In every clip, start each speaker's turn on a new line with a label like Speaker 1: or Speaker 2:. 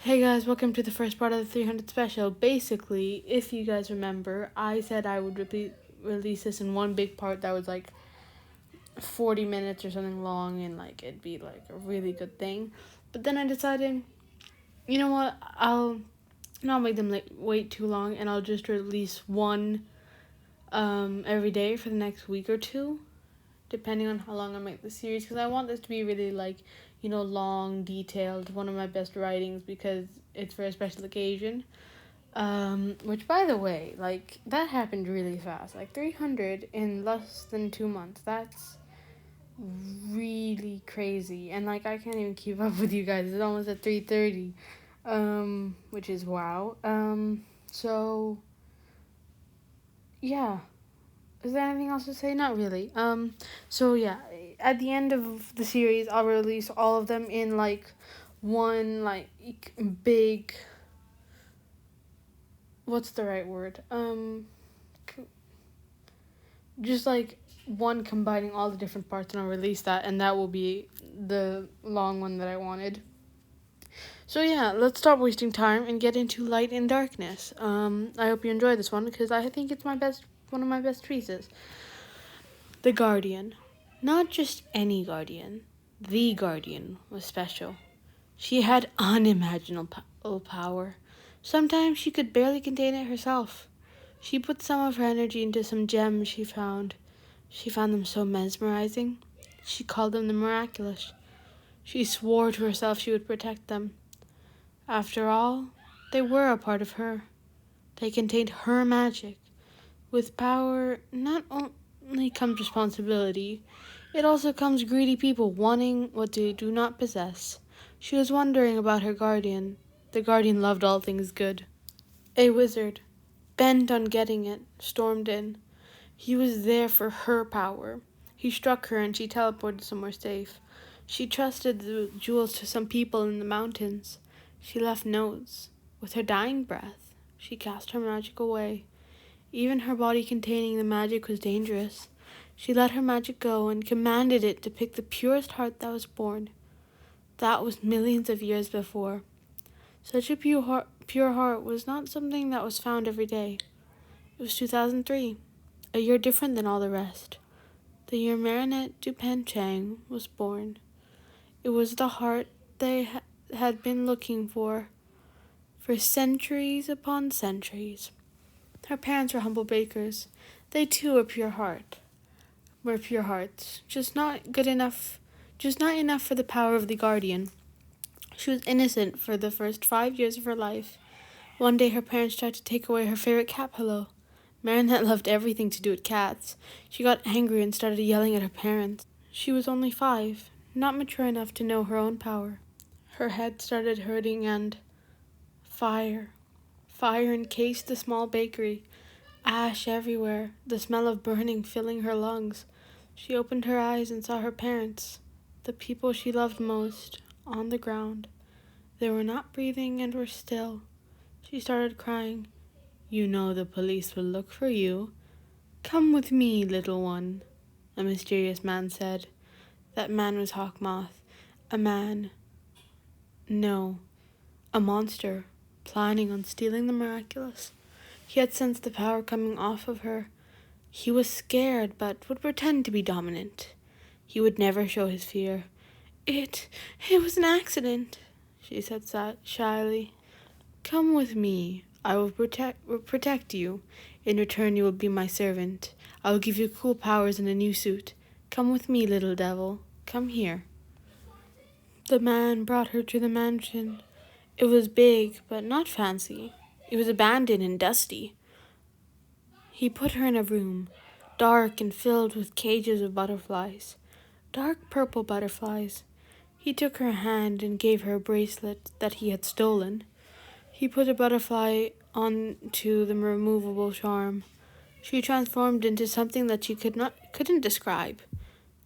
Speaker 1: Hey guys, welcome to the first part of the 300 special. Basically, if you guys remember, I said I would release this in one big part that was like 40 minutes or something long, and like it'd be like a really good thing. But then I decided, you know what, I'll not make them wait too long, and I'll just release one every day for the next week or two, depending on how long I make the series, because I want this to be really long, detailed, one of my best writings, because it's for a special occasion. Which, by the way, that happened really fast. 300 in less than 2 months. That's really crazy. And, I can't even keep up with you guys. It's almost at 3:30. Which is wow. So, yeah. Is there anything else to say? Not really. So yeah, at the end of the series, I'll release all of them in, one, big... What's the right word? Just, one combining all the different parts, and I'll release that, and that will be the long one that I wanted. So yeah, let's stop wasting time and get into Light and Darkness. I hope you enjoy this one, because I think it's one of my best pieces. The Guardian. Not just any Guardian. The Guardian was special. She had unimaginable power. Sometimes she could barely contain it herself. She put some of her energy into some gems she found. She found them so mesmerizing. She called them the miraculous. She swore to herself she would protect them. After all, they were a part of her. They contained her magic. With power, not only comes responsibility, it also comes greedy people wanting what they do not possess. She was wondering about her guardian. The guardian loved all things good. A wizard, bent on getting it, stormed in. He was there for her power. He struck her and she teleported somewhere safe. She trusted the jewels to some people in the mountains. She left notes. With her dying breath, she cast her magic away. Even her body containing the magic was dangerous. She let her magic go and commanded it to pick the purest heart that was born. That was millions of years before. Such a pure heart was not something that was found every day. It was 2003, a year different than all the rest. The year Marinette Chang was born. It was the heart they had been looking for centuries upon centuries. Her parents were humble bakers. They too were pure hearts, just not enough for the power of the guardian. She was innocent for the first 5 years of her life. One day her parents tried to take away her favorite cat pillow. Marinette loved everything to do with cats. She got angry and started yelling at her parents. She was only 5, not mature enough to know her own power. Her head started hurting and fire. Fire encased the small bakery. Ash everywhere, the smell of burning filling her lungs. She opened her eyes and saw her parents, the people she loved most, on the ground. They were not breathing and were still. She started crying. "You know the police will look for you. Come with me, little one," a mysterious man said. That man was Hawkmoth. A man. No, a monster, planning on stealing the miraculous. He had sensed the power coming off of her. He was scared, but would pretend to be dominant. He would never show his fear. It was an accident," she said shyly. "Come with me. I will protect you. In return, you will be my servant. I will give you cool powers and a new suit. Come with me, little devil. Come here." The man brought her to the mansion. It was big, but not fancy. It was abandoned and dusty. He put her in a room, dark and filled with cages of butterflies, dark purple butterflies. He took her hand and gave her a bracelet that he had stolen. He put a butterfly onto the removable charm. She transformed into something that she couldn't describe.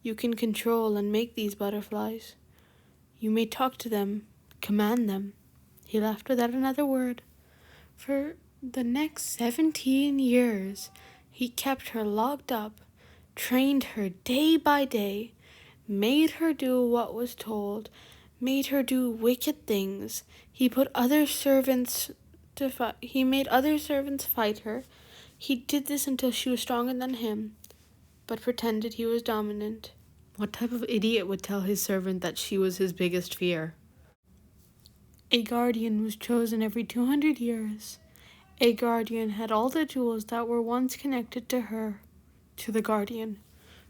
Speaker 1: "You can control and make these butterflies. You may talk to them, command them." He left without another word. For the next 17 years, he kept her locked up, trained her day by day, made her do what was told, made her do wicked things. He put other servants to fight. He made other servants fight her. He did this until she was stronger than him, but pretended he was dominant. What type of idiot would tell his servant that she was his biggest fear? A guardian was chosen every 200 years. A guardian had all the jewels that were once connected to her, to the guardian.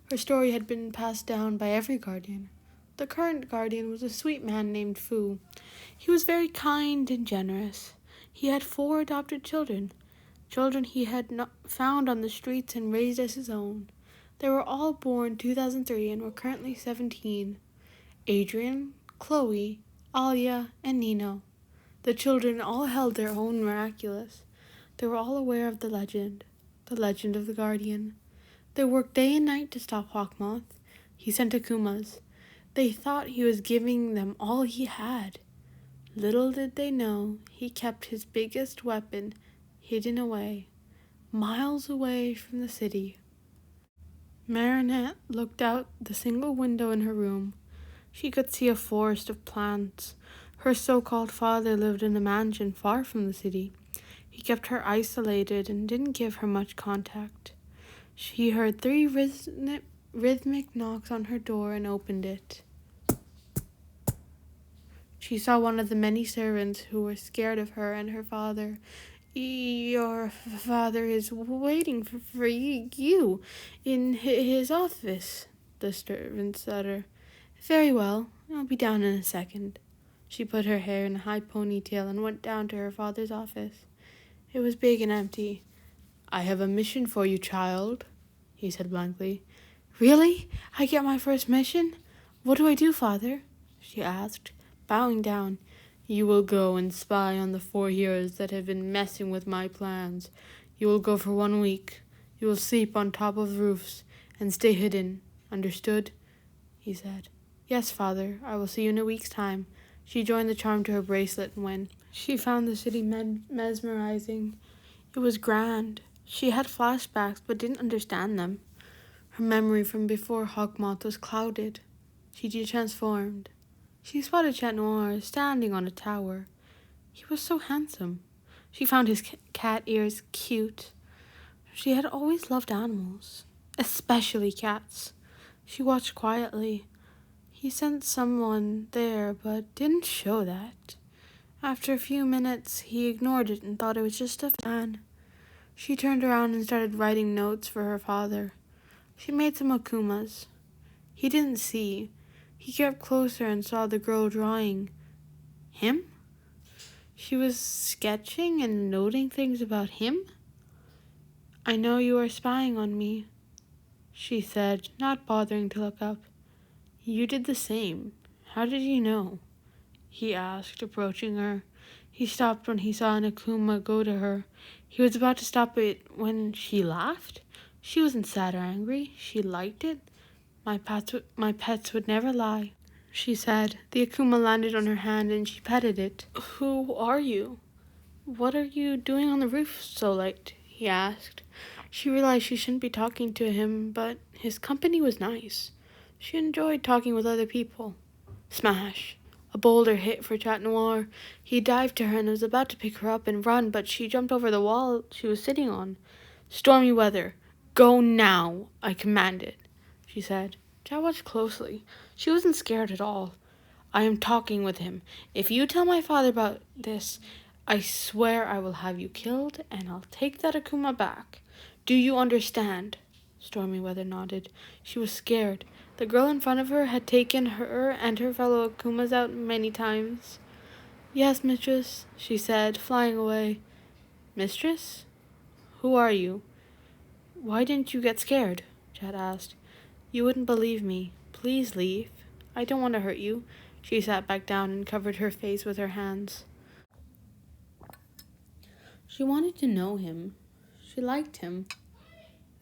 Speaker 1: Her story had been passed down by every guardian. The current guardian was a sweet man named Fu. He was very kind and generous. He had 4 adopted children he had not found on the streets and raised as his own. They were all born 2003 and were currently 17. Adrian, Chloe, Alia, and Nino. The children all held their own miraculous. They were all aware of the legend of the Guardian. They worked day and night to stop Hawkmoth. He sent Akumas. They thought he was giving them all he had. Little did they know he kept his biggest weapon hidden away, miles away from the city. Marinette looked out the single window in her room. She could see a forest of plants. Her so-called father lived in a mansion far from the city. He kept her isolated and didn't give her much contact. She heard 3 rhythmic knocks on her door and opened it. She saw one of the many servants who were scared of her and her father. "Your father is waiting for you in his office," the servant said her. "Very well, I'll be down in a second." She put her hair in a high ponytail and went down to her father's office. It was big and empty. "I have a mission for you, child," he said blankly. "Really? I get my first mission? What do I do, father?" she asked, bowing down. "You will go and spy on the 4 heroes that have been messing with my plans. You will go for 1 week. You will sleep on top of roofs and stay hidden. Understood?" he said. "Yes, father. I will see you in a week's time." She joined the charm to her bracelet and went. She found the city mesmerizing. It was grand. She had flashbacks but didn't understand them. Her memory from before Hawkmoth was clouded. She transformed. She spotted Chat Noir standing on a tower. He was so handsome. She found his cat ears cute. She had always loved animals, especially cats. She watched quietly. He sent someone there, but didn't show that. After a few minutes, he ignored it and thought it was just a fan. She turned around and started writing notes for her father. She made some akumas. He didn't see. He crept closer and saw the girl drawing. Him? She was sketching and noting things about him? "I know you are spying on me," she said, not bothering to look up. "You did the same. How did you know?" he asked, approaching her. He stopped when he saw an akuma go to her. He was about to stop it when she laughed. She wasn't sad or angry. She liked it. My pets would never lie," she said. The akuma landed on her hand and she petted it. "Who are you? What are you doing on the roof so late?" he asked. She realized she shouldn't be talking to him, but his company was nice. She enjoyed talking with other people. Smash! A boulder hit for Chat Noir. He dived to her and was about to pick her up and run, but she jumped over the wall she was sitting on. "Stormy weather. Go now," I commanded, she said. Chat watched closely. She wasn't scared at all. "I am talking with him. If you tell my father about this, I swear I will have you killed, and I'll take that akuma back. Do you understand?" Stormy Weather nodded. She was scared. The girl in front of her had taken her and her fellow akumas out many times. "Yes, mistress," she said, flying away. "Mistress? Who are you? Why didn't you get scared?" Chat asked. "You wouldn't believe me. Please leave. I don't want to hurt you." She sat back down and covered her face with her hands. She wanted to know him. She liked him.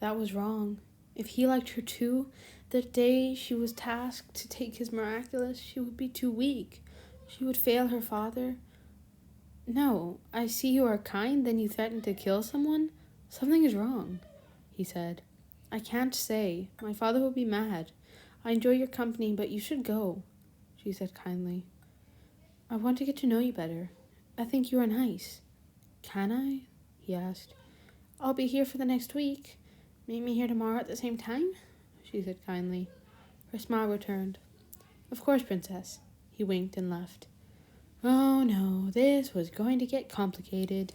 Speaker 1: That was wrong. If he liked her too, the day she was tasked to take his miraculous, she would be too weak. She would fail her father. "No, I see you are kind, then you threaten to kill someone? Something is wrong," he said. "I can't say. My father will be mad. I enjoy your company, but you should go," she said kindly. I want to get to know you better. I think you are nice. Can I? He asked. I'll be here for the next week. Meet me here tomorrow at the same time? She said kindly. Her smile returned. Of course, Princess. He winked and left. Oh no, this was going to get complicated.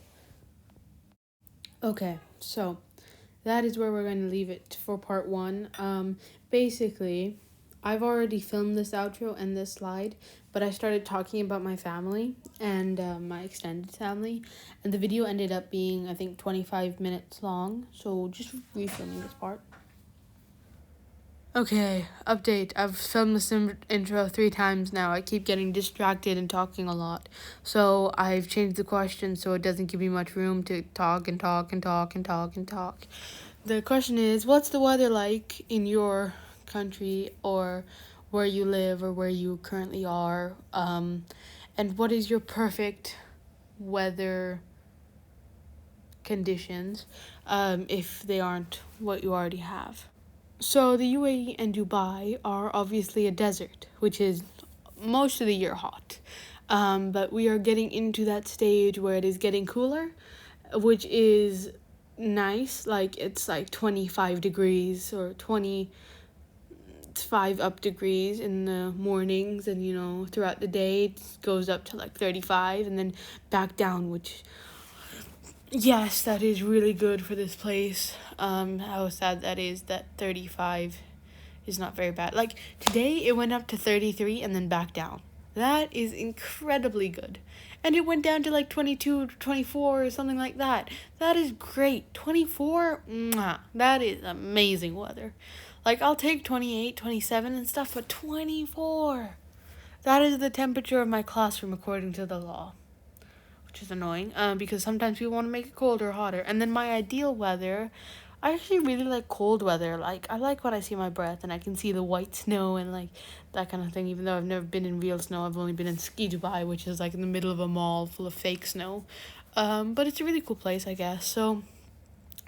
Speaker 1: Okay, so that is where we're going to leave it for part one. Basically, I've already filmed this outro and this slide, but I started talking about my family and my extended family, and the video ended up being, I think, 25 minutes long, so just refilming this part. Okay, update. I've filmed this intro 3 times now. I keep getting distracted and talking a lot. So I've changed the question so it doesn't give me much room to talk and talk and talk and talk and talk. The question is, what's the weather like in your country or where you live or where you currently are? And what is your perfect weather conditions if they aren't what you already have? So the UAE and Dubai are obviously a desert, which is most of the year hot. But we are getting into that stage where it is getting cooler, which is nice. Like it's like 25 degrees or 25 up degrees in the mornings, and throughout the day it goes up to like 35 and then back down, which yes, that is really good for this place. How sad that is that 35 is not very bad. Like today it went up to 33 and then back down. That is incredibly good. And it went down to like 22, 24 or something like that. That is great. 24, mwah, that is amazing weather. Like I'll take 28, 27 and stuff, but 24. That is the temperature of my classroom according to the law, which is annoying because sometimes people want to make it colder or hotter. And then my ideal weather, I actually really like cold weather. Like I like when I see my breath and I can see the white snow and like that kind of thing. Even though I've never been in real snow, I've only been in Ski Dubai, which is like in the middle of a mall full of fake snow. But it's a really cool place, I guess. So,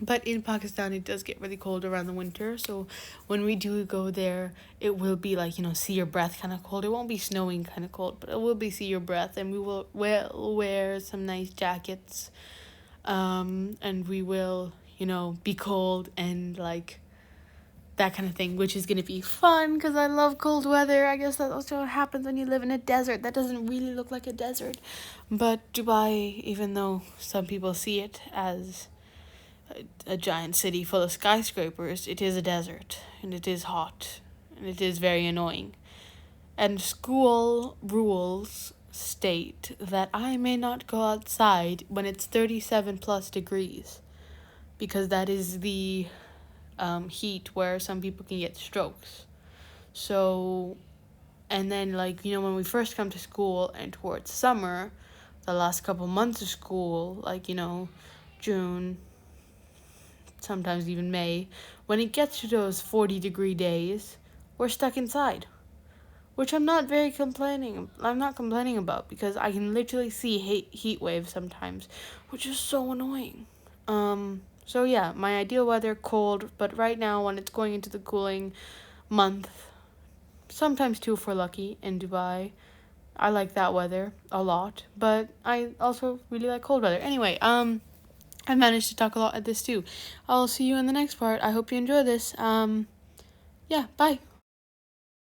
Speaker 1: but in Pakistan, it does get really cold around the winter. So when we do go there, it will be like, see your breath kind of cold. It won't be snowing kind of cold, but it will be see your breath. And we will wear some nice jackets. And we will, be cold and like that kind of thing, which is going to be fun because I love cold weather. I guess that also happens when you live in a desert. That doesn't really look like a desert. But Dubai, even though some people see it as a giant city full of skyscrapers, it is a desert, and it is hot, and it is very annoying. And school rules state that I may not go outside when it's 37 plus degrees, because that is the heat where some people can get strokes. So, and then when we first come to school and towards summer, the last couple months of school, June, sometimes even May, when it gets to those 40-degree days, we're stuck inside. Which I'm not complaining about, because I can literally see heat waves sometimes, which is so annoying. So yeah, my ideal weather, cold, but right now when it's going into the cooling month, sometimes 2 if we're lucky in Dubai. I like that weather a lot, but I also really like cold weather. Anyway, I managed to talk a lot at this too. I'll see you in the next part. I hope you enjoy this. Yeah, bye.